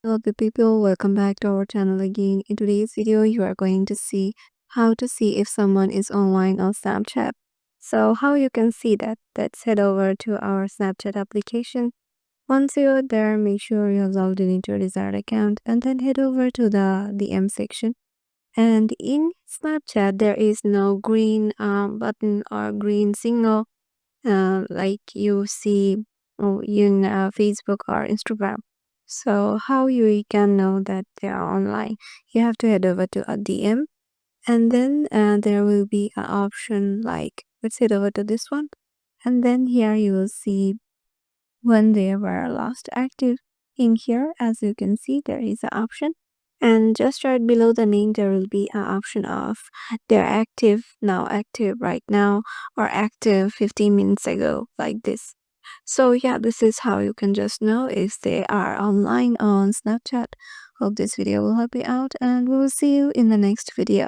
Hello, good people. Welcome back to our channel again. In today's video, you are going to see how to see if someone is online on Snapchat. So how you can see that? Let's head over to our Snapchat application. Once you're there, make sure you're logged in into your desired account and then head over to the DM section. And in Snapchat, there is no green button or green signal like you see in Facebook or Instagram. So how you can know that they are online? You have to head over to a DM, and then there will be an option like let's head over to this one, and then here you will see when they were last active. In here, as you can see, there is an option. And just right below the name, there will be an option of they're active now, active right now, or active 15 minutes ago, like this. So yeah, this is how you can just know if they are online on Snapchat. Hope this video will help you out, and we will see you in the next video.